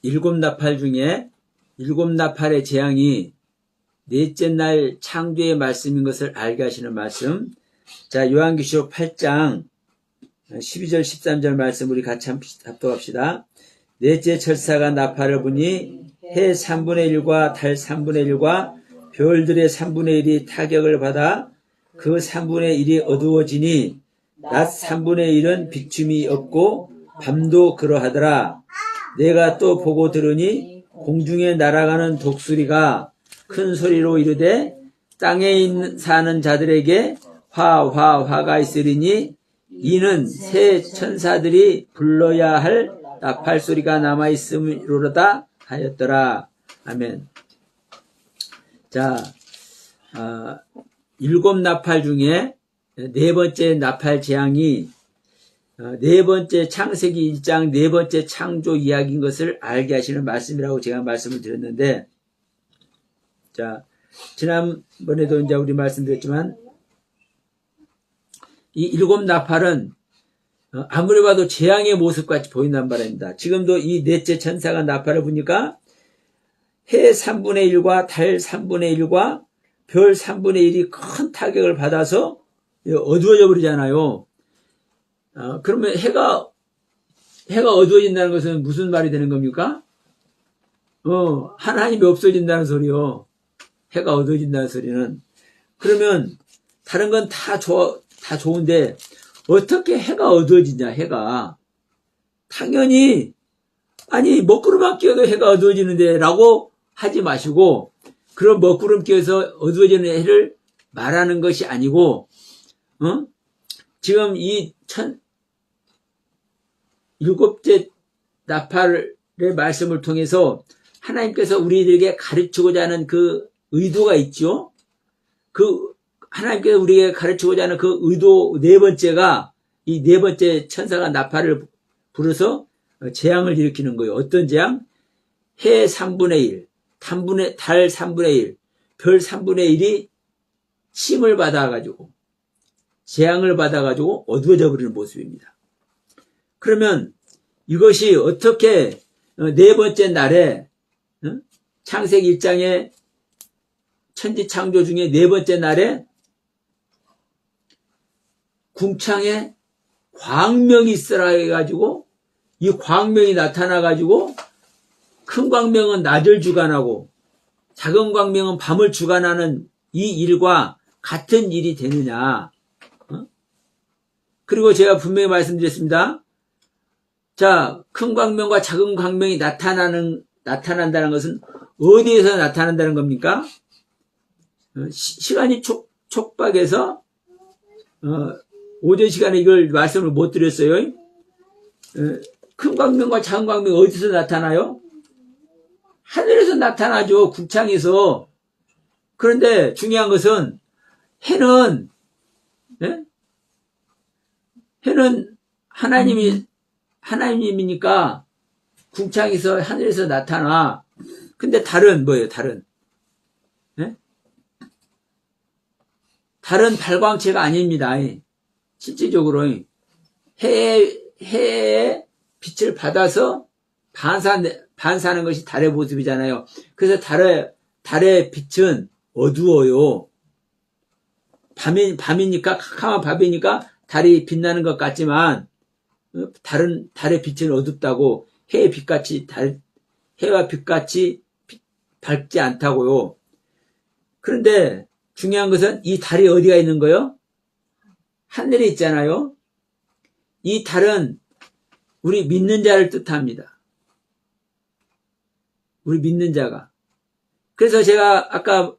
일곱 나팔 중에 일곱 나팔의 재앙이 넷째 날 창조의 말씀인 것을 알게 하시는 말씀. 자, 요한계시록 8장 12절 13절 말씀 우리 같이 합독합시다. 넷째 철사가 나팔을 부니 해 3분의 1과 달 3분의 1과 별들의 3분의 1이 타격을 받아 그 3분의 1이 어두워지니 낮 3분의 1은 비춤이 없고 밤도 그러하더라. 내가 또 보고 들으니 공중에 날아가는 독수리가 큰 소리로 이르되 땅에 사는 자들에게 화가 있으리니 이는 새 천사들이 불러야 할 나팔 소리가 남아있음이로다 하였더라. 아멘. 자, 일곱 나팔 중에 네 번째 나팔 재앙이 네 번째 창세기 1장 네 번째 창조 이야기인 것을 알게 하시는 말씀이라고 제가 말씀을 드렸는데, 자, 지난번에도 이제 우리 말씀드렸지만, 이 일곱 나팔은 아무리 봐도 재앙의 모습같이 보인단 말입니다. 지금도 이 넷째 천사가 나팔을 부니까 해 3분의 1과 달 3분의 1과 별 3분의 1이 큰 타격을 받아서 어두워져 버리잖아요. 그러면 해가 어두워진다는 것은 무슨 말이 되는 겁니까? 하나님이 없어진다는 소리요. 해가 어두워진다는 소리는. 그러면 다른 건 다 좋은데 어떻게 해가 어두워지냐, 해가. 당연히 아니 먹구름만 끼워도 해가 어두워지는데 라고 하지 마시고, 그런 먹구름 끼워서 어두워지는 해를 말하는 것이 아니고, 지금 이 일곱째 나팔의 말씀을 통해서 하나님께서 우리들에게 가르치고자 하는 그 의도가 있죠. 그 하나님께서 우리에게 가르치고자 하는 그 의도 네 번째가, 이 네 번째 천사가 나팔을 불어서 재앙을 일으키는 거예요. 어떤 재앙? 해 3분의 1, 달 3분의 1, 별 3분의 1이 침을 받아가지고, 재앙을 받아가지고 어두워져 버리는 모습입니다. 그러면 이것이 어떻게 네 번째 날에, 창세기 1장의 천지 창조 중에 네 번째 날에 궁창에 광명이 있으라 해가지고, 이 광명이 나타나가지고, 큰 광명은 낮을 주관하고 작은 광명은 밤을 주관하는 이 일과 같은 일이 되느냐. 그리고 제가 분명히 말씀드렸습니다. 자, 큰 광명과 작은 광명이 나타난다는 것은 어디에서 나타난다는 겁니까? 시간이 촉박해서 오전 시간에 이걸 말씀을 못 드렸어요. 큰 광명과 작은 광명이 어디서 나타나요? 하늘에서 나타나죠. 궁창에서. 그런데 중요한 것은 해는 하나님이니까 궁창에서 하늘에서 나타나. 근데 달은 뭐예요? 달은 발광체가 아닙니다. 실질적으로 해의 빛을 받아서 반사하는 것이 달의 모습이잖아요. 그래서 달의 빛은 어두워요. 밤이니까, 캄캄한 밤이니까 달이 빛나는 것 같지만, 달의 빛은 어둡다고, 해와 빛같이 밝지 않다고요. 그런데 중요한 것은 이 달이 어디가 있는 거요? 하늘에 있잖아요. 이 달은 우리 믿는 자를 뜻합니다. 우리 믿는 자가. 그래서 제가 아까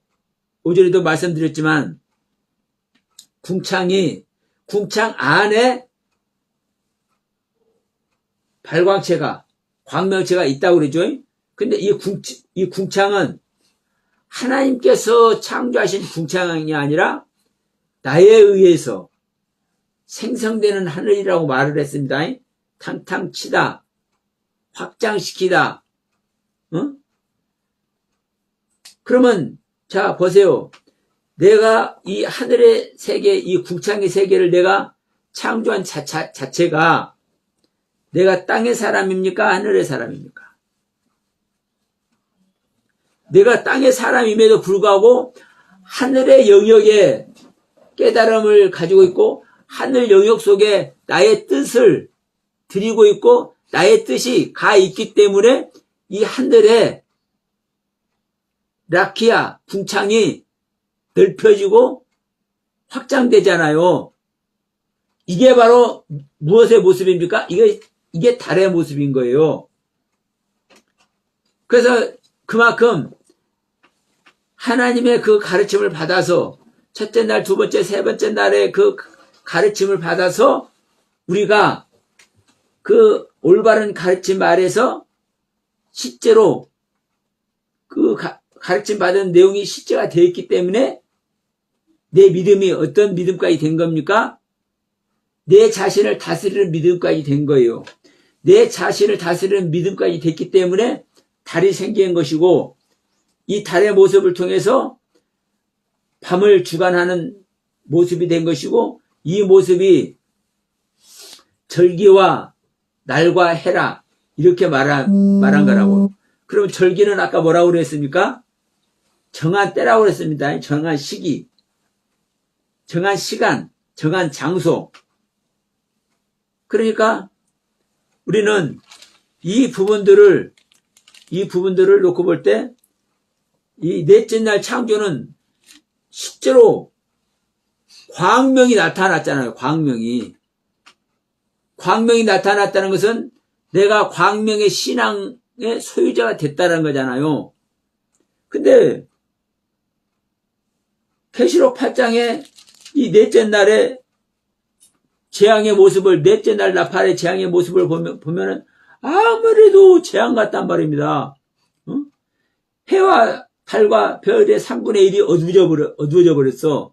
오전에도 말씀드렸지만, 궁창 안에 발광체가, 광명체가 있다고 그러죠. 근데 이 궁창은 하나님께서 창조하신 궁창이 아니라 나에 의해서 생성되는 하늘이라고 말을 했습니다. 탕탕 치다, 확장시키다. 그러면 자 보세요. 내가 이 하늘의 세계, 이 궁창의 세계를 내가 창조한 자체가 내가 땅의 사람입니까? 하늘의 사람입니까? 내가 땅의 사람임에도 불구하고 하늘의 영역에 깨달음을 가지고 있고 하늘 영역 속에 나의 뜻을 드리고 있고 나의 뜻이 가 있기 때문에 이 하늘의 라키아 궁창이 넓혀지고 확장되잖아요. 이게 바로 무엇의 모습입니까? 이게 달의 모습인 거예요. 그래서 그만큼 하나님의 그 가르침을 받아서 첫째 날, 두 번째, 세 번째 날에 그 가르침을 받아서 우리가 그 올바른 가르침 아래서 실제로 그 가르침 받은 내용이 실제가 되어 있기 때문에 내 믿음이 어떤 믿음까지 된 겁니까? 내 자신을 다스리는 믿음까지 된 거예요. 내 자신을 다스리는 믿음까지 됐기 때문에 달이 생긴 것이고 이 달의 모습을 통해서 밤을 주관하는 모습이 된 것이고 이 모습이 절기와 날과 해라 이렇게 말한 거라고. 그럼 절기는 아까 뭐라고 그랬습니까? 정한 때라고 그랬습니다. 정한 시기, 정한 시간, 정한 장소. 그러니까 우리는 이 부분들을 놓고 볼 때 이 넷째 날 창조는 실제로 광명이 나타났잖아요. 광명이 나타났다는 것은 내가 광명의 신앙의 소유자가 됐다는 거잖아요. 근데 계시록 8장에 이 넷째 날에 재앙의 모습을, 넷째 날 나팔의 재앙의 모습을 보면은 아무래도 재앙 같단 말입니다. 해와 달과 별의 3분의 1이 어두워져 버렸어.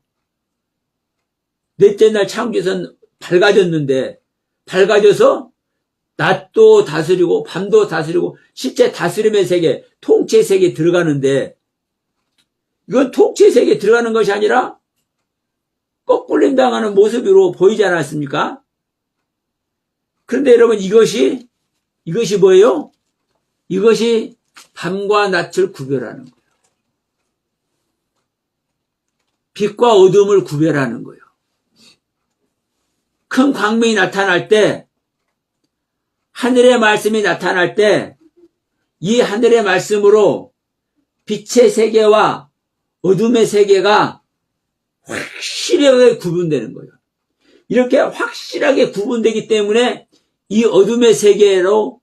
넷째 날 창조선 밝아져서 낮도 다스리고 밤도 다스리고 실제 다스림의 세계, 통치의 세계에 들어가는데 이건 통치의 세계에 들어가는 것이 아니라 거꾸림 당하는 모습으로 보이지 않았습니까? 그런데 여러분 이것이 뭐예요? 이것이 밤과 낯을 구별하는 거예요. 빛과 어둠을 구별하는 거예요. 큰 광명이 나타날 때, 하늘의 말씀이 나타날 때, 이 하늘의 말씀으로 빛의 세계와 어둠의 세계가 확실하게 구분되는 거예요. 이렇게 확실하게 구분되기 때문에 이 어둠의 세계로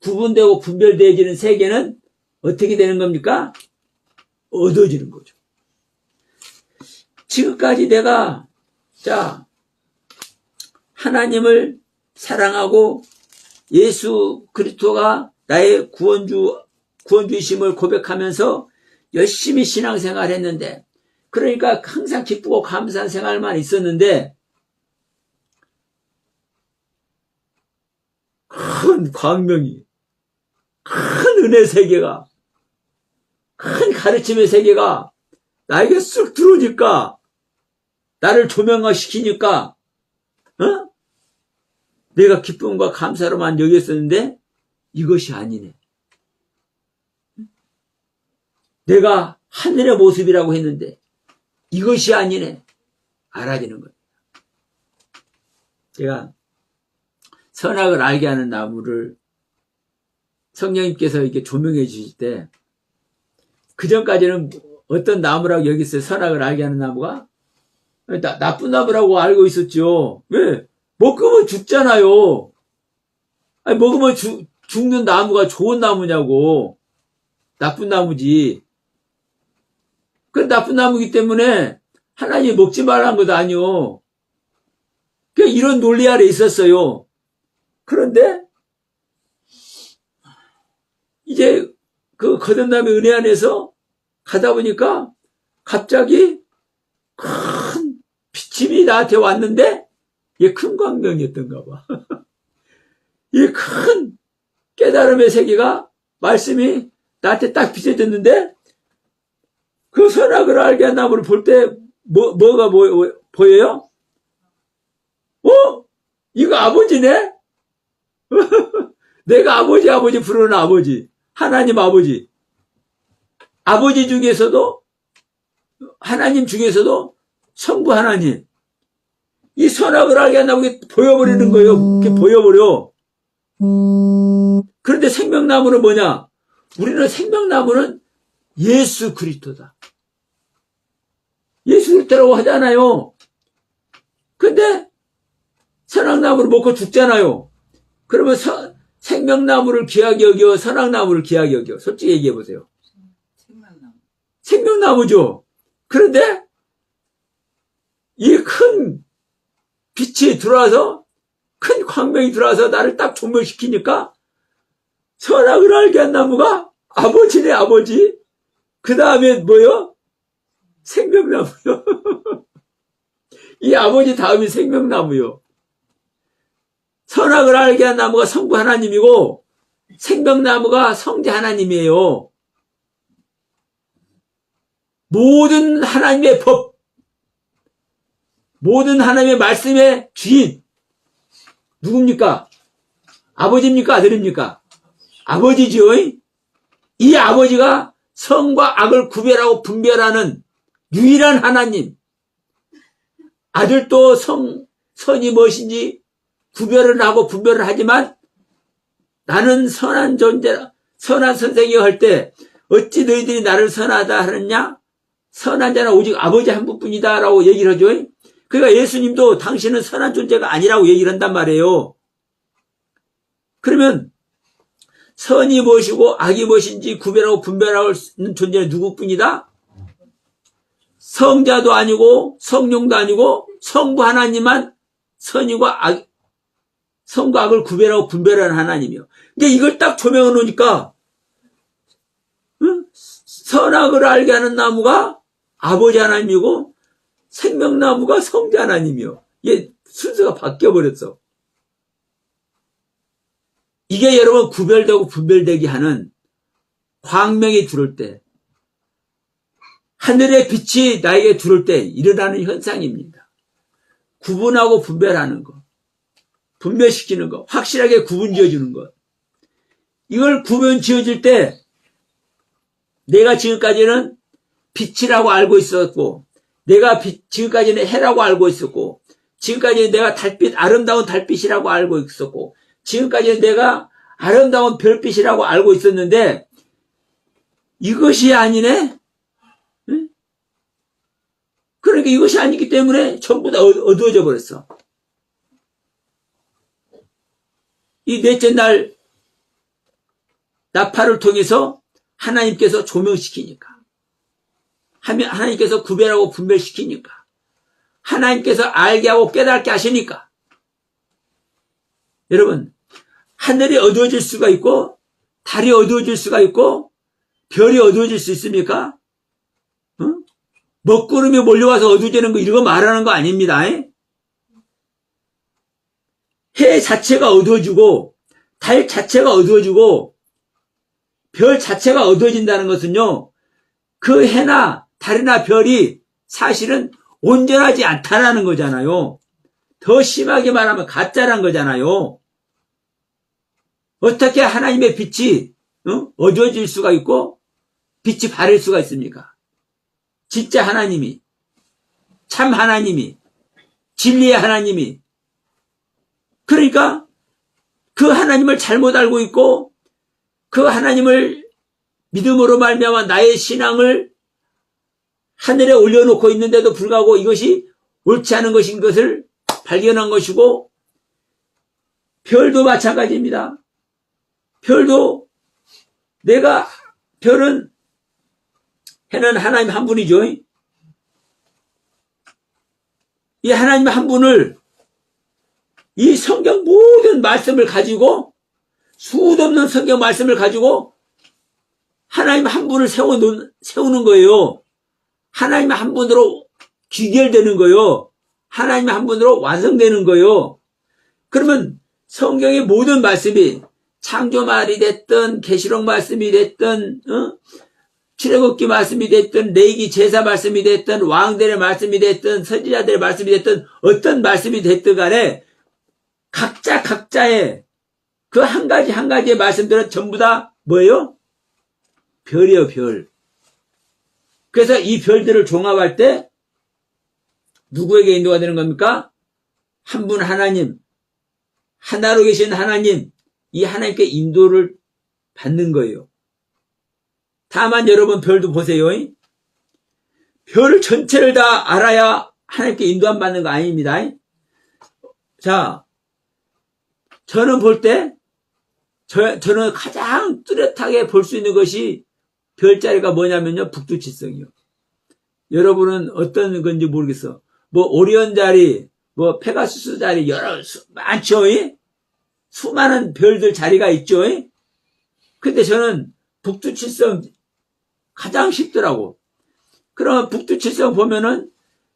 구분되고 분별되어지는 세계는 어떻게 되는 겁니까? 얻어지는 거죠. 지금까지 내가 하나님을 사랑하고 예수 그리스도가 나의 구원주이심을 고백하면서 열심히 신앙생활을 했는데 그러니까 항상 기쁘고 감사한 생활만 있었는데 큰 광명이, 큰 은혜 세계가, 큰 가르침의 세계가 나에게 쑥 들어오니까 나를 조명화시키니까 내가 기쁨과 감사로만 여겼었는데 이것이 아니네. 내가 하늘의 모습이라고 했는데 이것이 아니네. 알아지는 거예요. 제가 선악을 알게 하는 나무를 성령님께서 이렇게 조명해 주실 때 그전까지는 어떤 나무라고 여겼어요? 선악을 알게 하는 나무가? 나쁜 나무라고 알고 있었죠. 왜? 먹으면 죽잖아요. 아니, 먹으면 죽는 나무가 좋은 나무냐고. 나쁜 나무지. 그 나쁜 나무이기 때문에 하나님이 먹지 말라는 것도 아니요. 그러니까 이런 논리 아래 있었어요. 그런데 이제 그 거듭남의 은혜 안에서 가다 보니까 갑자기 큰 비침이 나한테 왔는데 이게 큰 광명이었던가 봐. 이 큰 깨달음의 세계가 말씀이 나한테 딱 비춰졌는데 그 선악을 알게 한 나무를 볼 때 뭐가 보여요? 이거 아버지네? 내가 아버지 부르는 아버지, 하나님 아버지. 아버지 중에서도, 하나님 중에서도 성부 하나님. 이 선악을 알게 한다고 보여버리는 거예요. 그게 보여버려. 그런데 생명나무는 뭐냐? 우리는 생명나무는 예수 그리스도다. 예수 그리스도라고 하잖아요. 근데 선악나무를 먹고 죽잖아요. 그러면 생명나무를 귀하게 여겨, 선악나무를 귀하게 여겨. 솔직히 얘기해 보세요. 생명나무죠. 그런데 이 큰 빛이 들어와서, 큰 광명이 들어와서 나를 딱 조명시키니까 선악을 알게 한 나무가 아버지네, 아버지. 그 다음에 뭐요? 생명나무요. 이 아버지 다음이 생명나무요. 선악을 알게 한 나무가 성부 하나님이고 생명나무가 성자 하나님이에요. 모든 하나님의 법, 모든 하나님의 말씀의 주인 누굽니까? 아버지입니까? 아들입니까? 아버지죠. 이 아버지가 선과 악을 구별하고 분별하는 유일한 하나님. 아들도 선이 무엇인지 구별을 하고 분별을 하지만 나는 선한 존재라, 선한 선생이여 할 때 어찌 너희들이 나를 선하다 하느냐? 선한 자는 오직 아버지 한 분뿐이다 라고 얘기를 하죠. 그러니까 예수님도 당신은 선한 존재가 아니라고 얘기를 한단 말이에요. 그러면 선이 무엇이고 악이 무엇인지 구별하고 분별하고 있는 존재는 누구뿐이다? 성자도 아니고 성령도 아니고 성부 하나님만 선과 악을 구별하고 분별하는 하나님이요. 근데 이걸 딱 조명해 놓으니까 선악을 알게 하는 나무가 아버지 하나님이고 생명나무가 성자 하나님이요. 이게 순서가 바뀌어버렸어. 이게 여러분 구별되고 분별되게 하는 광명이 들어올 때, 하늘의 빛이 나에게 들어올 때 일어나는 현상입니다. 구분하고 분별하는 것, 분별시키는 것, 확실하게 구분 지어주는 것. 이걸 구분 지어줄 때 내가 지금까지는 빛이라고 알고 있었고, 내가 지금까지는 해라고 알고 있었고, 지금까지는 내가 아름다운 달빛이라고 알고 있었고, 지금까지는 내가 아름다운 별빛이라고 알고 있었는데 이것이 아니네? 응? 그러니까 이것이 아니기 때문에 전부 다 어두워져 버렸어. 이 넷째 날 나팔을 통해서 하나님께서 조명시키니까, 하나님께서 구별하고 분별시키니까, 하나님께서 알게 하고 깨닫게 하시니까, 여러분, 하늘이 어두워질 수가 있고 달이 어두워질 수가 있고 별이 어두워질 수 있습니까? 먹구름이 몰려와서 어두워지는 거, 이런 거 말하는 거 아닙니다. 해 자체가 어두워지고 달 자체가 어두워지고 별 자체가 어두워진다는 것은요, 그 해나 달이나 별이 사실은 온전하지 않다라는 거잖아요. 더 심하게 말하면 가짜란 거잖아요. 어떻게 하나님의 빛이 어두워질 수가 있고 빛이 바를 수가 있습니까? 진짜 하나님이, 참 하나님이, 진리의 하나님이. 그러니까 그 하나님을 잘못 알고 있고 그 하나님을 믿음으로 말미암아 나의 신앙을 하늘에 올려놓고 있는데도 불구하고 이것이 옳지 않은 것인 것을 발견한 것이고, 별도 마찬가지입니다. 별도 별은 해는 하나님 한 분이죠. 이 하나님 한 분을 이 성경 모든 말씀을 가지고, 수도 없는 성경 말씀을 가지고 하나님 한 분을 세우는 거예요. 하나님 한 분으로 귀결되는 거예요. 하나님 한 분으로 완성되는 거예요. 그러면 성경의 모든 말씀이 창조 말이 됐든 계시록 말씀이 됐든 출애굽기 말씀이 됐든 레위기 제사 말씀이 됐든 왕들의 말씀이 됐든 선지자들의 말씀이 됐든 어떤 말씀이 됐든 간에 각자의 그 한 가지의 말씀들은 전부 다 뭐예요? 별이에요, 별. 그래서 이 별들을 종합할 때 누구에게 인도가 되는 겁니까? 한 분 하나님, 하나로 계신 하나님, 이 하나님께 인도를 받는 거예요. 다만 여러분 별도 보세요. 별 전체를 다 알아야 하나님께 인도함 받는 거 아닙니다. 자, 저는 볼 때, 저는 가장 뚜렷하게 볼 수 있는 것이 별자리가 뭐냐면요, 북두칠성이요. 여러분은 어떤 건지 모르겠어. 뭐 오리온 자리, 뭐 페가수스 자리 여러 많죠. 수많은 별들 자리가 있죠. 근데 저는 북두칠성 가장 쉽더라고. 그러면 북두칠성 보면은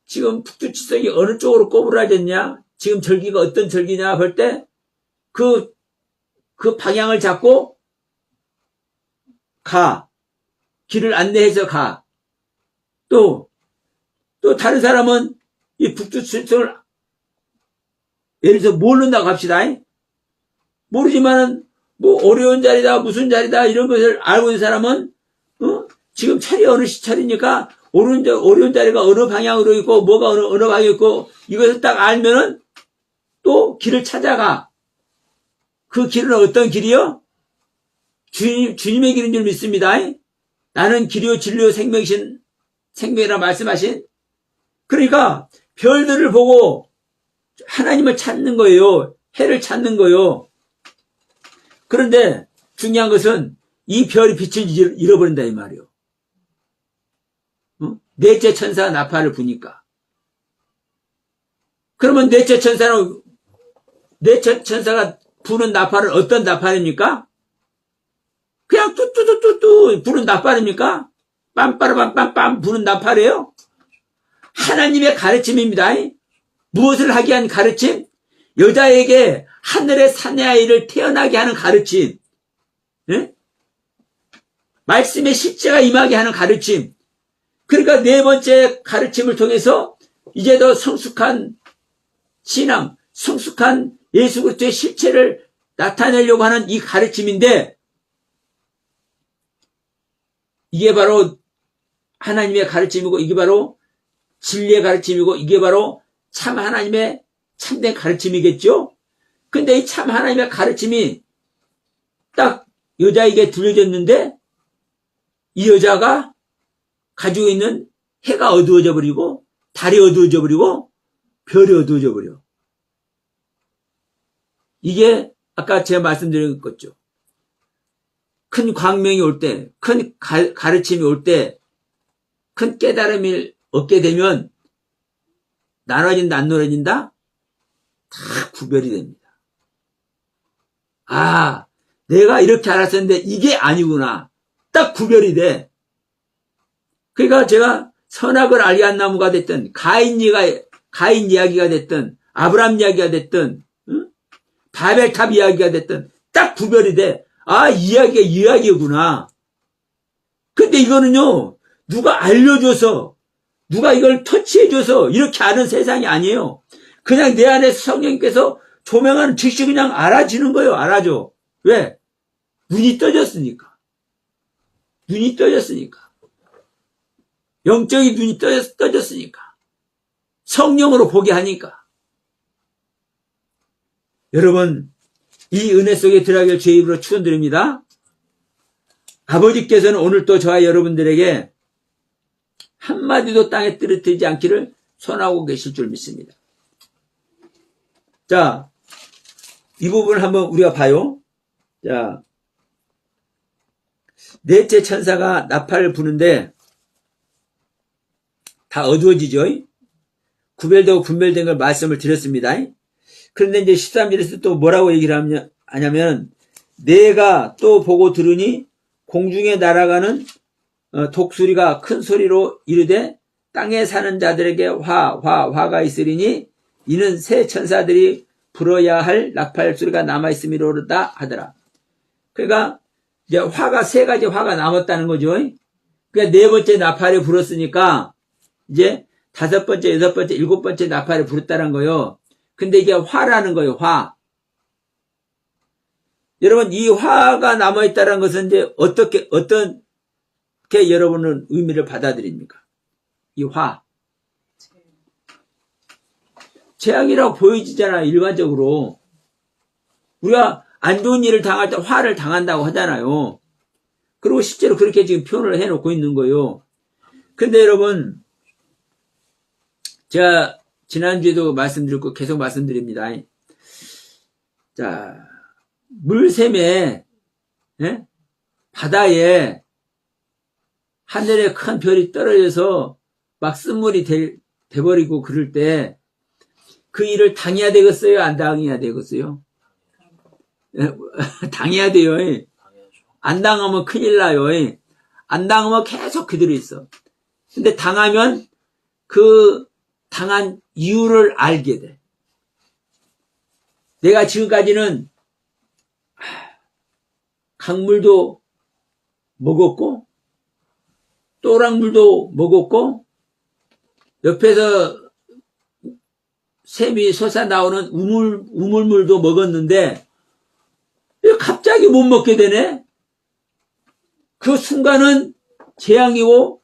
지금 북두칠성이 어느 쪽으로 꼬부라졌냐, 지금 절기가 어떤 절기냐 볼 때 그 방향을 잡고 가. 길을 안내해서 가. 또 다른 사람은 이 북두칠성을 예를 들어서 모른다고 합시다. 모르지만은 뭐 어려운 자리다 무슨 자리다 이런 것을 알고 있는 사람은 지금 철이 어느 시철이니까 어려운 자리가 어느 방향으로 있고 뭐가 어느 방향에 있고 이것을 딱 알면은 또 길을 찾아가. 그 길은 어떤 길이요? 주님의 길인 줄 믿습니다. 나는 길이요 진리요 생명이라 말씀하신. 그러니까 별들을 보고 하나님을 찾는 거예요. 해를 찾는 거예요. 그런데 중요한 것은 이 별이 빛을 잃어버린다 이 말이에요. 넷째 천사가 나팔을 부니까. 그러면 넷째 천사가 부는 나팔은 어떤 나팔입니까? 그냥 뚜뚜뚜뚜뚜 부는 나팔입니까? 빰빠라빰빰빰 부는 나팔이에요? 하나님의 가르침입니다. 무엇을 하게 한 가르침? 여자에게 하늘의 사내아이를 태어나게 하는 가르침. 예? 말씀의 실제가 임하게 하는 가르침. 그러니까 네 번째 가르침을 통해서 이제 더 성숙한 신앙, 성숙한 예수 그리스도의 실체를 나타내려고 하는 이 가르침인데 이게 바로 하나님의 가르침이고 이게 바로 진리의 가르침이고 이게 바로 참 하나님의 참된 가르침이겠죠? 근데 이 참 하나님의 가르침이 딱 여자에게 들려졌는데 이 여자가 가지고 있는 해가 어두워져 버리고 달이 어두워져 버리고 별이 어두워져 버려. 이게 아까 제가 말씀드린 거죠. 큰 광명이 올 때, 큰 가르침이 올 때, 큰 깨달음을 얻게 되면 나눠진다 안 나눠진다? 다 구별이 됩니다. 아, 내가 이렇게 알았었는데 이게 아니구나. 딱 구별이 돼. 그러니까 제가 선악을 알게 한 나무가 됐든 가인 이야기가 됐든 아브람 이야기가 됐든 바벨탑 이야기가 됐든 딱 구별이 돼. 아, 이 이야기가 이 이야기구나. 근데 이거는요, 누가 알려줘서, 누가 이걸 터치해줘서 이렇게 아는 세상이 아니에요. 그냥 내 안에서 성령님께서 조명하는 즉시 그냥 알아지는 거예요. 알아줘. 왜? 눈이 떠졌으니까. 눈이 떠졌으니까. 영적인 눈이 떠졌으니까. 성령으로 보게 하니까. 여러분, 이 은혜 속에 들어가길 제 입으로 축원드립니다. 아버지께서는 오늘 또 저와 여러분들에게 한마디도 땅에 떨어뜨리지 않기를 선하고 계실 줄 믿습니다. 자, 이 부분을 한번 우리가 봐요. 자, 넷째 천사가 나팔을 부는데 다 어두워지죠. 구별되고 분별된 걸 말씀을 드렸습니다. 그런데 이제 13절에서 또 뭐라고 얘기를 하냐면 내가 또 보고 들으니 공중에 날아가는 독수리가 큰 소리로 이르되 땅에 사는 자들에게 화가 있으리니 이는 새 천사들이 불어야 할 나팔 소리가 남아있음이로다 하더라. 그러니까 이제 화가 세 가지 화가 남았다는 거죠. 그러니까 네 번째 나팔을 불었으니까 이제 다섯 번째, 여섯 번째, 일곱 번째 나팔을 불었다는 거예요. 근데 이게 화라는 거예요, 화. 여러분, 이 화가 남아있다는 것은 이제 어떤 어떻게 여러분은 의미를 받아들입니까? 이 화. 재앙이라고 보여지잖아요, 일반적으로. 우리가 안 좋은 일을 당할 때 화를 당한다고 하잖아요. 그리고 실제로 그렇게 지금 표현을 해놓고 있는 거예요. 근데 여러분, 제가 지난주에도 말씀드렸고 계속 말씀드립니다. 자, 물샘에, 예? 바다에 하늘에 큰 별이 떨어져서 막 쓴물이 돼버리고 그럴 때 그 일을 당해야 되겠어요? 안 당해야 되겠어요? 당해야 돼요. 안 당하면 큰일 나요. 안 당하면 계속 그대로 있어. 근데 당하면 그 당한 이유를 알게 돼. 내가 지금까지는 강물도 먹었고 또랑물도 먹었고 옆에서 샘이 솟아나오는 우물물도 먹었는데 갑자기 못 먹게 되네. 그 순간은 재앙이고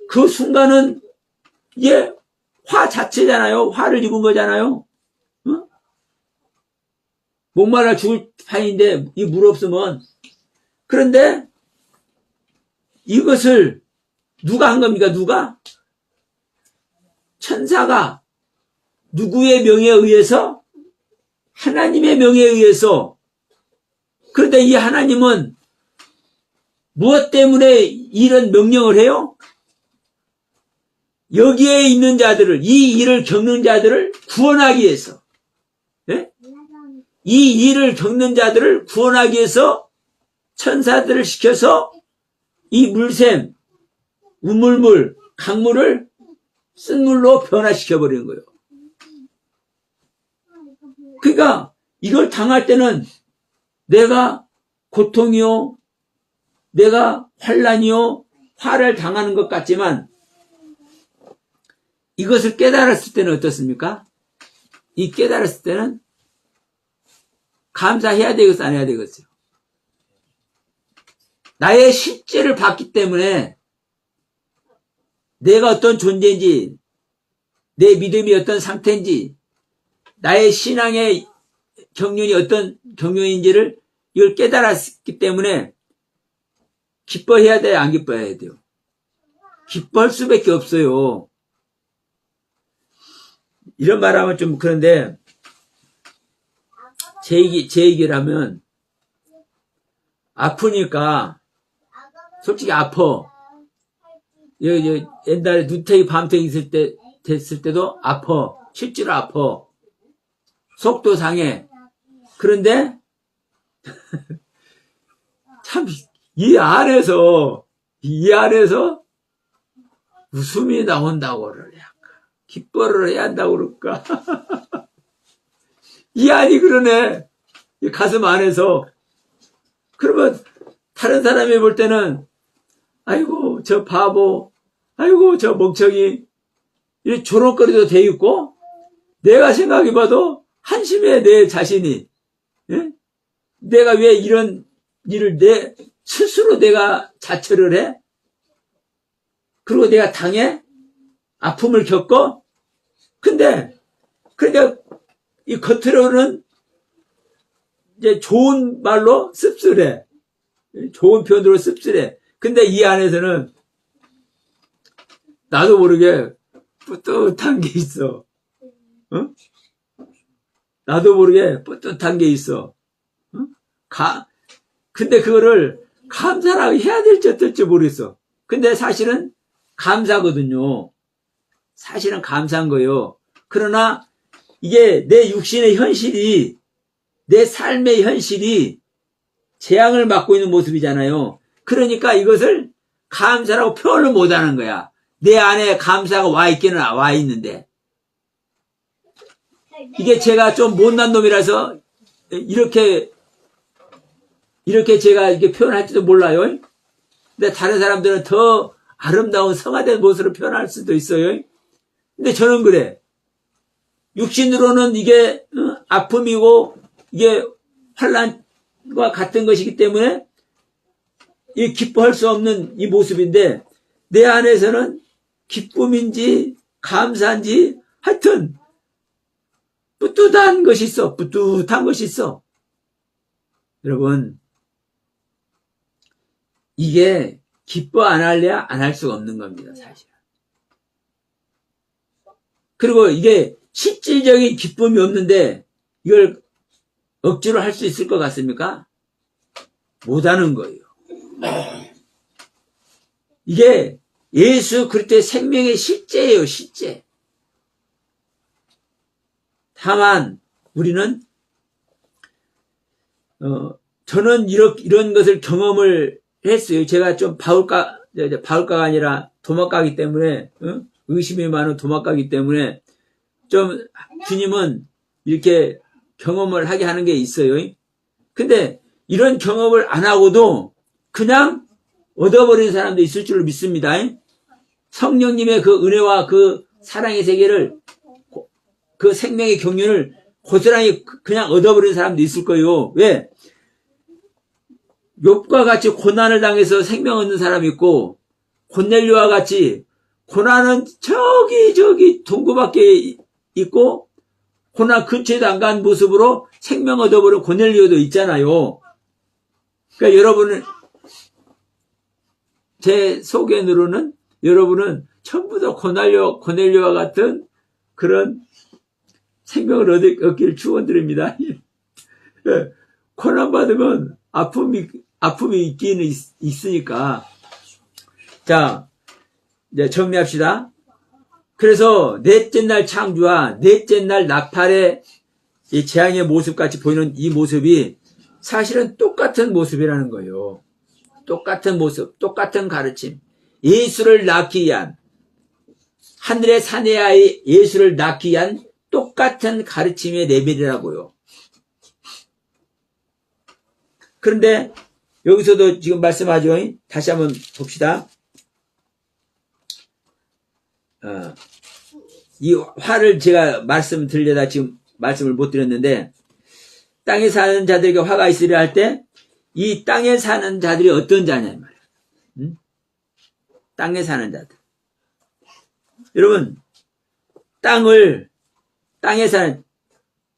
그 순간은 이게 화 자체잖아요. 화를 입은 거잖아요. 어? 목말라 죽을 판인데 이 물 없으면. 그런데 이것을 누가 한 겁니까? 누가? 천사가 누구의 명에 의해서? 하나님의 명에 의해서. 그런데 이 하나님은 무엇 때문에 이런 명령을 해요? 여기에 있는 자들을, 이 일을 겪는 자들을 구원하기 위해서. 네? 이 일을 겪는 자들을 구원하기 위해서 천사들을 시켜서 이 물샘, 우물물, 강물을 쓴물로 변화시켜버리는 거예요. 그러니까 이걸 당할 때는 내가 고통이요, 내가 환난이요, 화를 당하는 것 같지만 이것을 깨달았을 때는 어떻습니까? 이 깨달았을 때는 감사해야 되겠어, 안 해야 되겠어요? 나의 실제를 봤기 때문에 내가 어떤 존재인지, 내 믿음이 어떤 상태인지, 나의 신앙의 경륜이 어떤 경륜인지를 이걸 깨달았기 때문에 기뻐해야 돼요, 안 기뻐해야 돼요? 기뻐할 수밖에 없어요. 이런 말하면 좀 그런데 제 얘기를 하면 아프니까 솔직히 아파. 옛날에 누태기 밤탱이 됐을 때도 아파. 실제로 아파. 속도 상해. 그런데 참 이 안에서 웃음이 나온다고 그러냐. 기뻐를 해야 한다고 그럴까. 이 안이 그러네. 이 가슴 안에서. 그러면 다른 사람이 볼 때는 아이고 저 바보, 아이고 저 멍청이, 이렇게 조롱거리도 돼 있고, 내가 생각해봐도 한심해. 내 자신이. 예? 내가 왜 이런 일을 스스로 내가 자처를 해? 그리고 내가 당해? 아픔을 겪어? 근데 그러니까 이 겉으로는 이제 좋은 말로 씁쓸해. 좋은 표현으로 씁쓸해. 근데 이 안에서는 나도 모르게 뿌듯한 게 있어. 어? 나도 모르게 뿌듯한 게 있어. 어? 근데 그거를 감사라고 해야 될지 어떨지 모르겠어. 근데 사실은 감사거든요. 사실은 감사한 거예요. 그러나 이게 내 육신의 현실이, 내 삶의 현실이 재앙을 맞고 있는 모습이잖아요. 그러니까 이것을 감사라고 표현을 못하는 거야. 내 안에 감사가 와 있기는 와 있는데. 이게 제가 좀 못난 놈이라서 이렇게 제가 이렇게 표현할지도 몰라요. 근데 다른 사람들은 더 아름다운 성화된 모습으로 표현할 수도 있어요. 근데 저는 그래. 육신으로는 이게 아픔이고 이게 환난과 같은 것이기 때문에 이 기뻐할 수 없는 이 모습인데 내 안에서는 기쁨인지 감사인지 하여튼 뿌듯한 것이 있어. 뿌듯한 것이 있어. 여러분, 이게 기뻐 안 할래야 안 할 수가 없는 겁니다, 사실. 그리고 이게 실질적인 기쁨이 없는데 이걸 억지로 할 수 있을 것 같습니까? 못하는 거예요. 이게 예수 그리스도의 생명의 실제예요, 실제. 다만 우리는 저는 이런 것을 경험을 했어요. 제가 좀 바울가가 아니라 도마가기 때문에 의심이 많은 도마가기 때문에 좀 주님은 이렇게 경험을 하게 하는 게 있어요. 근데 이런 경험을 안 하고도 그냥 얻어버리는 사람도 있을 줄로 믿습니다. 성령님의 그 은혜와 그 사랑의 세계를 그 생명의 경륜을 고스란히 그냥 얻어버리는 사람도 있을 거예요. 왜? 욥과 같이 고난을 당해서 생명 얻는 사람이 있고 고넬료와 같이 고난은 저기 동구 밖에 있고 고난 근처에도 안 간 모습으로 생명 얻어버린 고넬료도 있잖아요. 그러니까 여러분은 제 소견으로는 여러분은 전부 다 고넬료와 같은 그런 생명을 얻기를 축원드립니다. 고난 받으면 아픔이 있기는 있으니까. 자, 이제 정리합시다. 그래서 넷째 날 창조와 넷째 날 나팔의 이 재앙의 모습같이 보이는 이 모습이 사실은 똑같은 모습이라는 거예요. 똑같은 모습, 똑같은 가르침. 예수를 낳기 위한, 하늘의 사내하에 예수를 낳기 위한 똑같은 가르침의 레벨이라고요. 그런데 여기서도 지금 말씀하죠. 다시 한번 봅시다. 이 화를 제가 말씀드리려다 지금 말씀을 못 드렸는데, 땅에 사는 자들에게 화가 있으려 할 때, 이 땅에 사는 자들이 어떤 자냐, 이 말이야. 응? 땅에 사는 자들. 여러분, 땅에 사는,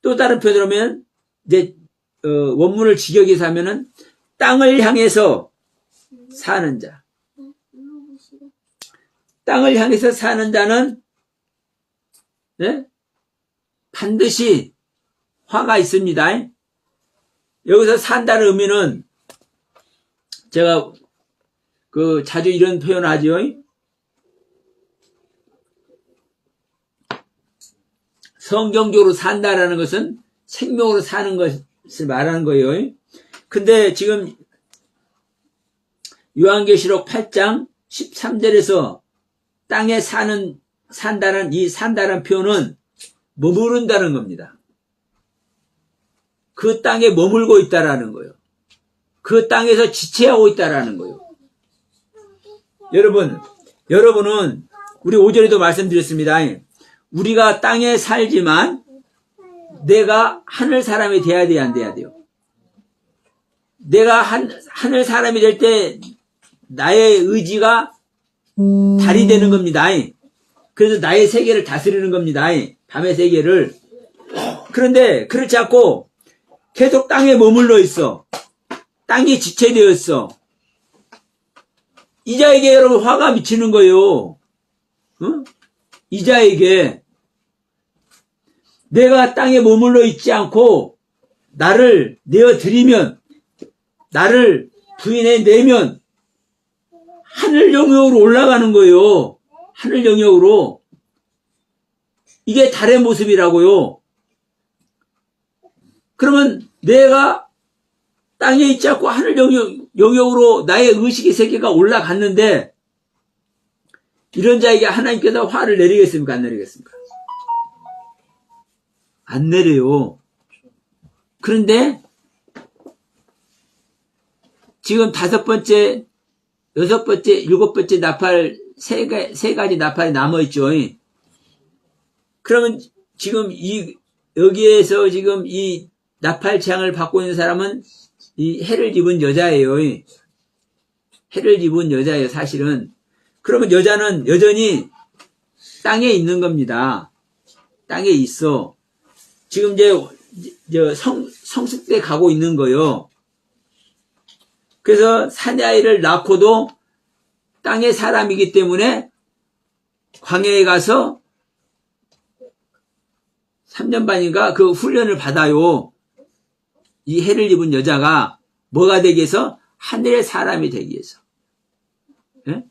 또 다른 표현으로 하면, 이제, 원문을 직역해서 하면은, 땅을 향해서 사는 자. 땅을 향해서 사는 자는, 네? 반드시 화가 있습니다. 여기서 산다는 의미는 제가 자주 이런 표현을 하죠. 성경적으로 산다라는 것은 생명으로 사는 것을 말하는 거예요. 근데 지금 요한계시록 8장 13절에서 땅에 산다는 이 산다는 표현은 머무른다는 겁니다. 그 땅에 머물고 있다라는 거예요. 그 땅에서 지체하고 있다라는 거예요. 여러분은 우리 5절에도 말씀드렸습니다. 우리가 땅에 살지만 내가 하늘 사람이 돼야 돼요, 안 돼야 돼요? 내가 하늘 사람이 될 때 나의 의지가 달이 되는 겁니다. 그래서 나의 세계를 다스리는 겁니다. 밤의 세계를. 그런데 그렇지 않고 계속 땅에 머물러 있어. 땅이 지체되어 있어. 이자에게 여러분 화가 미치는 거예요. 응? 이자에게 내가 땅에 머물러 있지 않고 나를 내어드리면, 나를 부인해내면 하늘 영역으로 올라가는 거예요. 하늘 영역으로. 이게 달의 모습이라고요. 그러면 내가 땅에 있지 않고 하늘 영역으로 나의 의식의 세계가 올라갔는데 이런 자에게 하나님께서 화를 내리겠습니까? 안 내리겠습니까? 안 내려요. 그런데 지금 5번째, 6번째, 7번째 나팔 세 가지 나팔이 남아있죠. 그러면 지금 여기에서 지금 이 나팔 재앙을 받고 있는 사람은 이 해를 입은 여자예요. 해를 입은 여자예요, 사실은. 그러면 여자는 여전히 땅에 있는 겁니다. 땅에 있어. 지금 이제 성숙돼 가고 있는 거예요. 그래서 사내아이를 낳고도 땅의 사람이기 때문에 광야에 가서 3년 반인가 그 훈련을 받아요. 이 해를 입은 여자가 뭐가 되기 위해서? 하늘의 사람이 되기 위해서. 예?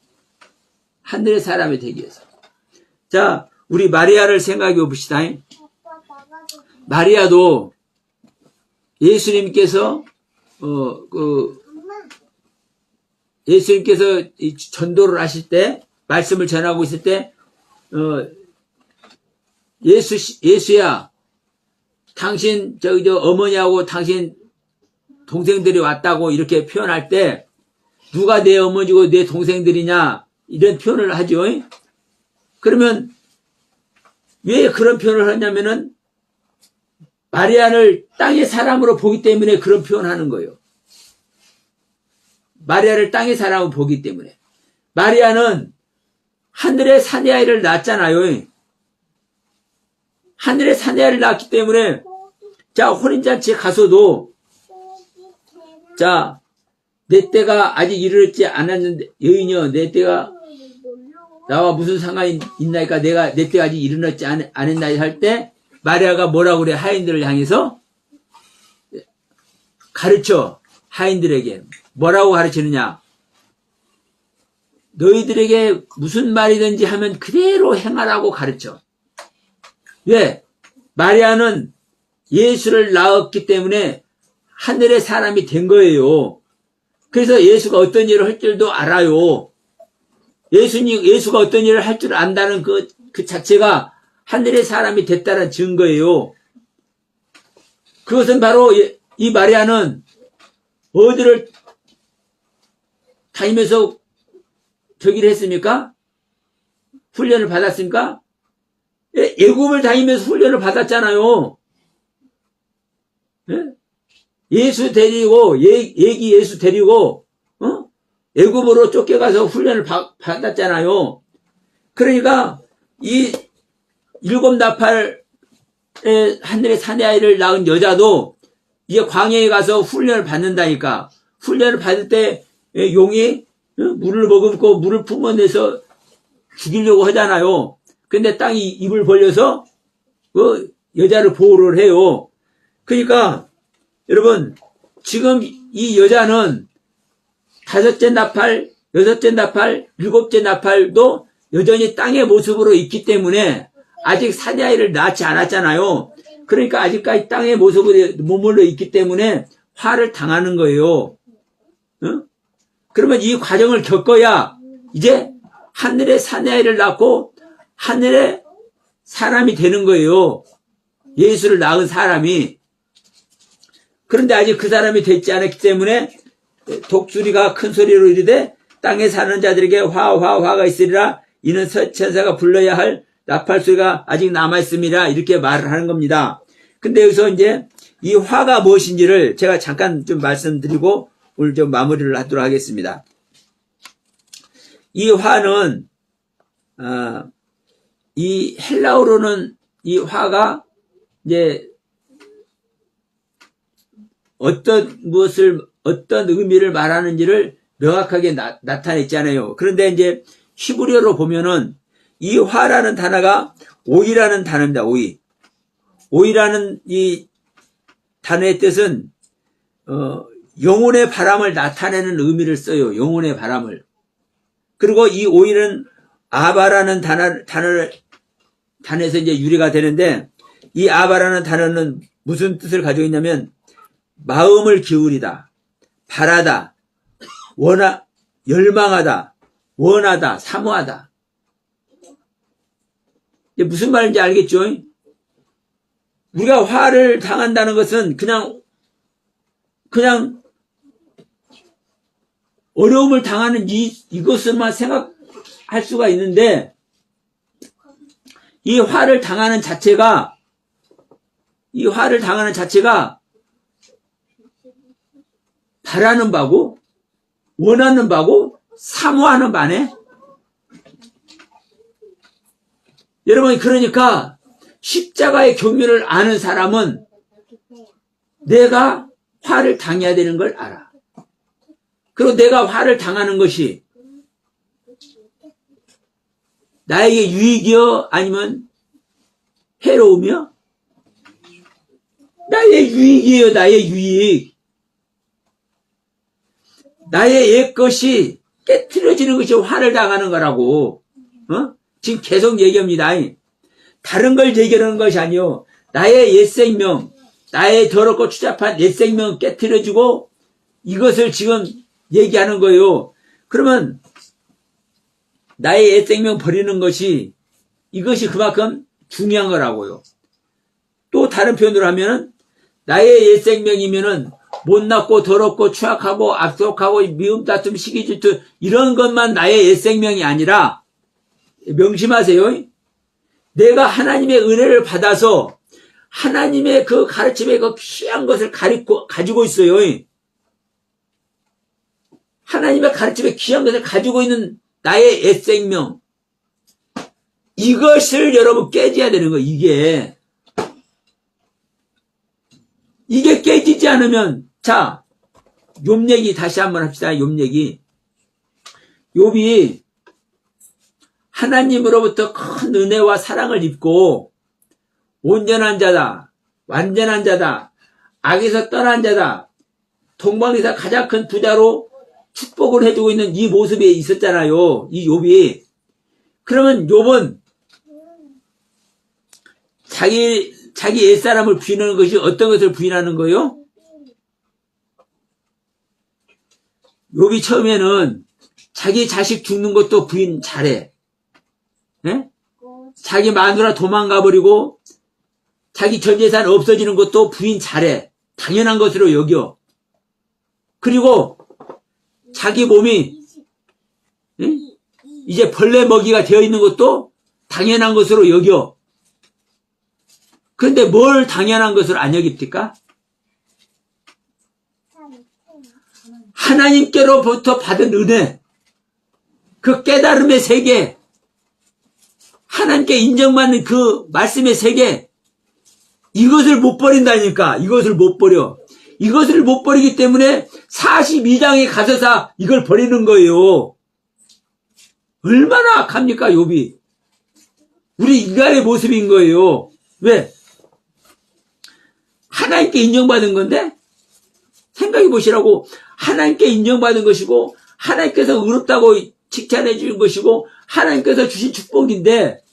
하늘의 사람이 되기 위해서. 자, 우리 마리아를 생각해 봅시다. 마리아도 예수님께서 예수님께서 전도를 하실 때, 말씀을 전하고 있을 때, 예수야, 당신, 어머니하고 당신 동생들이 왔다고 이렇게 표현할 때, 누가 내 어머니고 내 동생들이냐, 이런 표현을 하죠. 그러면, 왜 그런 표현을 하냐면은, 마리아를 땅의 사람으로 보기 때문에 그런 표현을 하는 거예요. 마리아를 땅의 사람으로 보기 때문에. 마리아는 하늘의 사내아이를 낳았잖아요. 하늘의 사내아이를 낳았기 때문에, 자, 혼인잔치에 가서도, 자, 내 때가 아직 이르지 않았는데, 여인이여, 내 때가 나와 무슨 상관이 있나이까 내가 내 때가 아직 이르지 않았나이 할 때, 마리아가 뭐라고 그래? 하인들을 향해서 가르쳐. 하인들에게 뭐라고 가르치느냐? 너희들에게 무슨 말이든지 하면 그대로 행하라고 가르쳐. 왜? 마리아는 예수를 낳았기 때문에 하늘의 사람이 된 거예요. 그래서 예수가 어떤 일을 할 줄도 알아요. 예수가 어떤 일을 할 줄 안다는 그 자체가 하늘의 사람이 됐다는 증거예요. 그것은 바로 이 마리아는 어디를 다니면서 저기를 했습니까? 훈련을 받았습니까? 애굽을 다니면서 훈련을 받았잖아요. 예수 데리고 예수 데리고 애굽으로 쫓겨가서 훈련을 받았잖아요. 그러니까 이 7나팔의 하늘의 사내아이를 낳은 여자도 이제 광야에 가서 훈련을 받는다니까. 훈련을 받을 때 용이 물을 머금고 물을 품어내서 죽이려고 하잖아요. 근데 땅이 입을 벌려서 그 여자를 보호를 해요. 그러니까 여러분, 지금 이 여자는 5째 나팔, 6째 나팔, 7째 나팔도 여전히 땅의 모습으로 있기 때문에 아직 사내아이를 낳지 않았잖아요. 그러니까 아직까지 땅의 모습으로 머물러 있기 때문에 화를 당하는 거예요. 그러면 이 과정을 겪어야 이제 하늘의 사내아이를 낳고 하늘의 사람이 되는 거예요. 예수를 낳은 사람이. 그런데 아직 그 사람이 되지 않았기 때문에 독수리가 큰 소리로 이르되 땅에 사는 자들에게 화가 있으리라. 이는 천사가 불러야 할 나팔 소리가 아직 남아있습니다. 이렇게 말을 하는 겁니다. 근데 여기서 이제 이 화가 무엇인지를 제가 잠깐 좀 말씀드리고 오늘 좀 마무리를 하도록 하겠습니다. 이 화는, 이 헬라어로는 이 화가 이제 어떤 의미를 말하는지를 명확하게 나타냈잖아요. 그런데 이제 히브리어로 보면은 이 화라는 단어가 오이라는 단어입니다. 오이라는 이 단어의 뜻은 영혼의 바람을 나타내는 의미를 써요. 영혼의 바람을. 그리고 이 오이는 아바라는 단어에서 이제 유래가 되는데, 이 아바라는 단어는 무슨 뜻을 가지고 있냐면 마음을 기울이다, 바라다, 열망하다, 원하다, 사모하다. 무슨 말인지 알겠죠? 우리가 화를 당한다는 것은 그냥 어려움을 당하는 이것을만 생각할 수가 있는데, 이 화를 당하는 자체가 바라는 바고, 원하는 바고, 사모하는 반에 여러분 그러니까 십자가의 경륜을 아는 사람은 내가 화를 당해야 되는 걸 알아. 그리고 내가 화를 당하는 것이 나에게 유익이요? 아니면 해로우며? 나의 유익이에요, 나의 유익. 나의 옛것이 깨트려지는 것이 화를 당하는 거라고. 지금 계속 얘기합니다. 다른 걸 얘기하는 것이 아니요. 나의 옛 생명, 나의 더럽고 추잡한 옛 생명 깨트려지고 이것을 지금 얘기하는 거예요. 그러면 나의 옛 생명 버리는 것이 이것이 그만큼 중요한 거라고요. 또 다른 표현으로 하면은 나의 옛 생명이면은 못났고 더럽고 추악하고 압속하고 미움 다툼 시기 질투 이런 것만 나의 옛 생명이 아니라 명심하세요. 내가 하나님의 은혜를 받아서 하나님의 그 가르침의 그 귀한 것을 가지고 있어요. 하나님의 가르침의 귀한 것을 가지고 있는 나의 옛 생명. 이것을 여러분 깨져야 되는 거예요. 이게 깨지지 않으면 자, 욥 얘기 다시 한번 합시다. 욥 얘기. 욥이 하나님으로부터 큰 은혜와 사랑을 입고 온전한 자다, 완전한 자다, 악에서 떠난 자다, 동방에서 가장 큰 부자로 축복을 해주고 있는 이 모습에 있었잖아요. 이 욥이. 그러면 욥은 자기 옛사람을 부인하는 것이 어떤 것을 부인하는 거예요? 욥이 처음에는 자기 자식 죽는 것도 부인 잘해. 네? 자기 마누라 도망가 버리고 자기 전 재산 없어지는 것도 부인 잘해. 당연한 것으로 여겨. 그리고 자기 몸이 이제 벌레 먹이가 되어 있는 것도 당연한 것으로 여겨. 그런데 뭘 당연한 것으로 안 여깁니까? 하나님께로부터 받은 은혜, 그 깨달음의 세계, 하나님께 인정받는 그 말씀의 세계, 이것을 못 버린다니까. 이것을 못 버려. 이것을 못 버리기 때문에 42장에 가서서 이걸 버리는 거예요. 얼마나 악합니까, 욥이. 우리 인간의 모습인 거예요. 왜? 하나님께 인정받은 건데 생각해 보시라고. 하나님께 인정받은 것이고 하나님께서 의롭다고 칭찬해 주는 것이고 하나님께서 주신 축복인데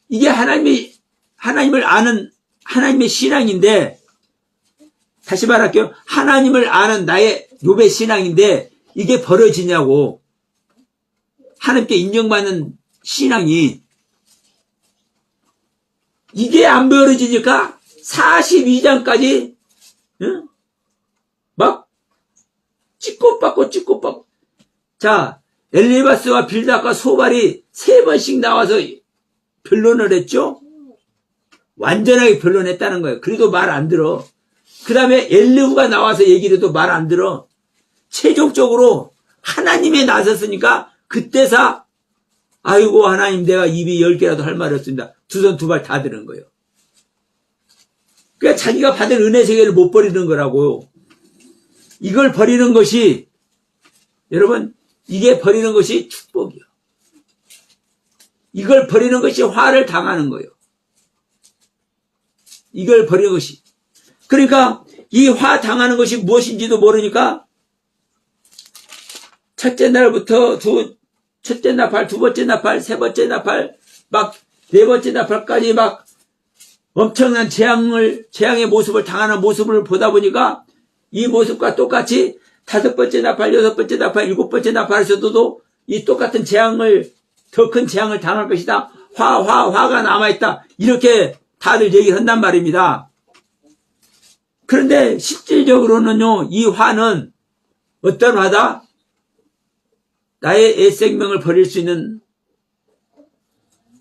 이게 하나님을 아는 하나님의 신앙인데, 다시 말할게요. 하나님을 아는 나의 욥의 신앙인데 이게 벌어지냐고. 하나님께 인정받는 신앙이 이게 안 벌어지니까 42장까지 막 찌꼬받고 자, 엘리바스와 빌닷과 소발이 3번씩 나와서 변론을 했죠. 완전하게 변론했다는 거예요. 그래도 말 안 들어. 그 다음에 엘리후가 나와서 얘기를 해도 말 안 들어. 최종적으로 하나님에 나섰으니까 그때서 아이고 하나님 내가 입이 10개라도 할 말이 없습니다. 두 손 두 발 다 드는 거예요. 그러니까 자기가 받은 은혜 세계를 못 버리는 거라고요. 이걸 버리는 것이, 여러분, 이게 버리는 것이 축복이요. 이걸 버리는 것이 화를 당하는 거예요. 이걸 버리는 것이. 그러니까 이 화 당하는 것이 무엇인지도 모르니까 첫째 날부터 첫째 나팔, 두 번째 나팔, 세 번째 나팔, 막 네 번째 나팔까지 막 엄청난 재앙의 모습을 당하는 모습을 보다 보니까 이 모습과 똑같이 다섯 번째 나팔, 여섯 번째 나팔, 일곱 번째 나팔에서도 이 똑같은 재앙을, 더 큰 재앙을 당할 것이다. 화가 남아있다. 이렇게 다들 얘기를 한단 말입니다. 그런데 실질적으로는요, 이 화는 어떤 화다? 나의 옛 생명을 버릴 수 있는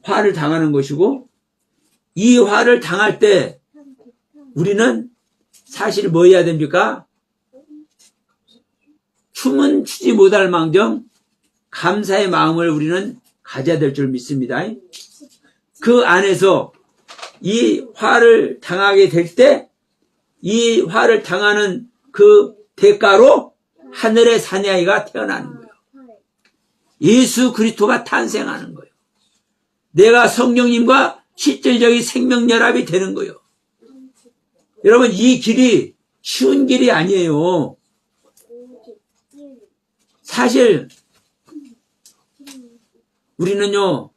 화를 당하는 것이고, 이 화를 당할 때 우리는 사실 뭐 해야 됩니까? 춤은 추지 못할 망정 감사의 마음을 우리는 가져야 될 줄 믿습니다. 그 안에서 이 화를 당하게 될 때 이 화를 당하는 그 대가로 하늘의 사내아이가 태어나는 거예요. 예수 그리스도가 탄생하는 거예요. 내가 성령님과 실질적인 생명연합이 되는 거예요. 여러분, 이 길이 쉬운 길이 아니에요. 사실 우리는요,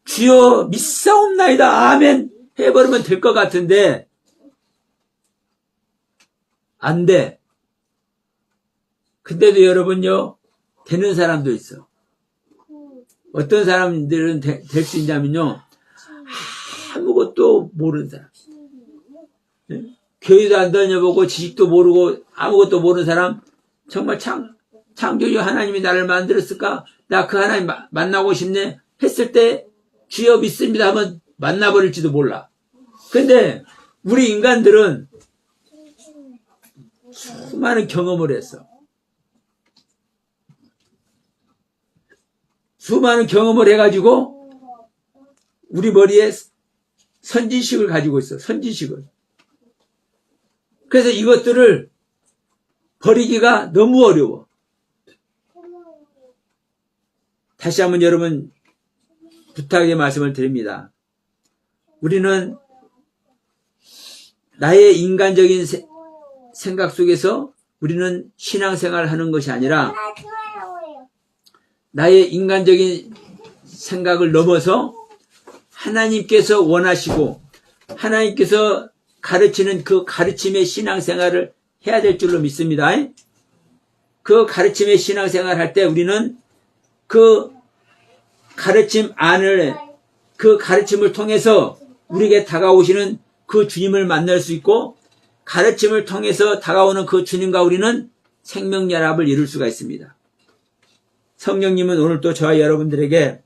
주여 믿사옵나이다 아멘 해버리면 될 것 같은데 안 돼. 근데도 여러분요, 되는 사람도 있어. 어떤 사람들은 될 수 있냐면요, 아무것도 모르는 사람. 교회도 안 다녀보고 지식도 모르고 아무것도 모르는 사람, 정말 창조주 하나님이 나를 만들었을까? 나 그 하나님 만나고 싶네 했을 때 주여 믿습니다 하면 만나버릴지도 몰라. 근데 우리 인간들은 수많은 경험을 했어. 수많은 경험을 해가지고 우리 머리에 선지식을 가지고 있어. 선지식을. 그래서 이것들을 버리기가 너무 어려워. 다시 한번 여러분 부탁의 말씀을 드립니다. 우리는 나의 인간적인 생각 속에서 우리는 신앙생활을 하는 것이 아니라 나의 인간적인 생각을 넘어서 하나님께서 원하시고 하나님께서 가르치는 그 가르침의 신앙생활을 해야 될 줄로 믿습니다. 그 가르침의 신앙생활을 할 때 우리는 그 가르침 안을, 그 가르침을 통해서 우리에게 다가오시는 그 주님을 만날 수 있고 가르침을 통해서 다가오는 그 주님과 우리는 생명연합을 이룰 수가 있습니다. 성령님은 오늘 또 저와 여러분들에게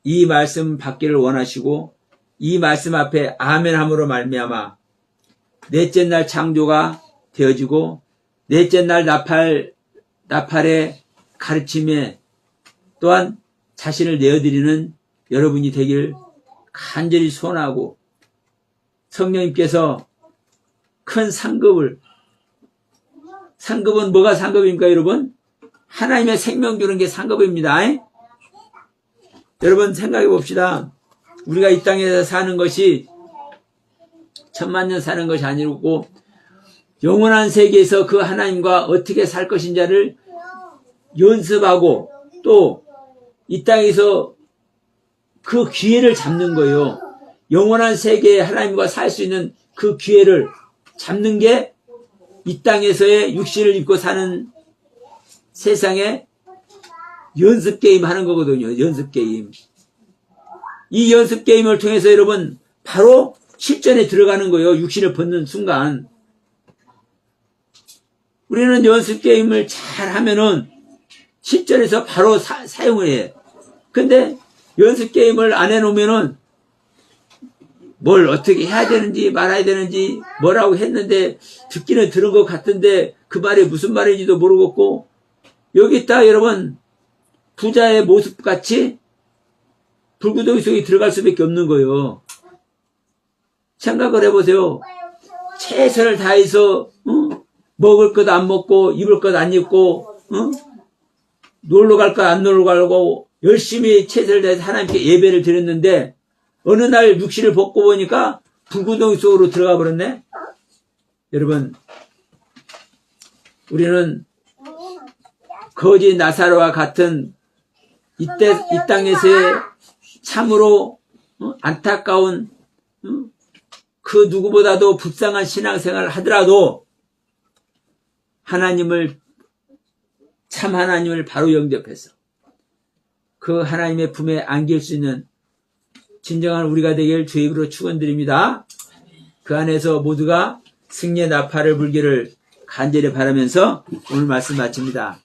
이 말씀 받기를 원하시고 이 말씀 앞에 아멘함으로 말미암아 넷째 날 창조가 되어지고 넷째 날 나팔의 가르침에 또한 자신을 내어드리는 여러분이 되길 간절히 소원하고 성령님께서 큰 상급은 뭐가 상급입니까 여러분? 하나님의 생명 주는 게 상급입니다. 여러분 생각해 봅시다. 우리가 이 땅에서 사는 것이 천만년 사는 것이 아니고 영원한 세계에서 그 하나님과 어떻게 살 것인지를 연습하고 또 이 땅에서 그 기회를 잡는 거예요. 영원한 세계에 하나님과 살 수 있는 그 기회를 잡는 게 이 땅에서의 육신을 입고 사는 세상에 연습 게임 하는 거거든요. 연습 게임. 이 연습 게임을 통해서 여러분 바로 실전에 들어가는 거예요. 육신을 벗는 순간. 우리는 연습 게임을 잘 하면은 실전에서 바로 사용을 해. 근데 연습 게임을 안 해놓으면은 뭘 어떻게 해야 되는지 말아야 되는지 뭐라고 했는데 듣기는 들은 것 같은데 그 말이 무슨 말인지도 모르겠고 여기 있다 여러분 부자의 모습같이 불구덩이 속에 들어갈 수밖에 없는 거예요. 생각을 해보세요. 최선을 다해서 먹을 것 안 먹고 입을 것 안 입고 놀러 갈 것 안 놀러 가고 열심히 최선을 다해서 하나님께 예배를 드렸는데 어느 날 육신을 벗고 보니까 불구덩이 속으로 들어가 버렸네. 여러분 우리는 거지 나사로와 같은 이 땅에서의 참으로 안타까운 그 누구보다도 불쌍한 신앙생활을 하더라도 참 하나님을 바로 영접해서 그 하나님의 품에 안길 수 있는 진정한 우리가 되길 주의 이름으로 축원드립니다. 그 안에서 모두가 승리의 나팔을 불기를 간절히 바라면서 오늘 말씀 마칩니다.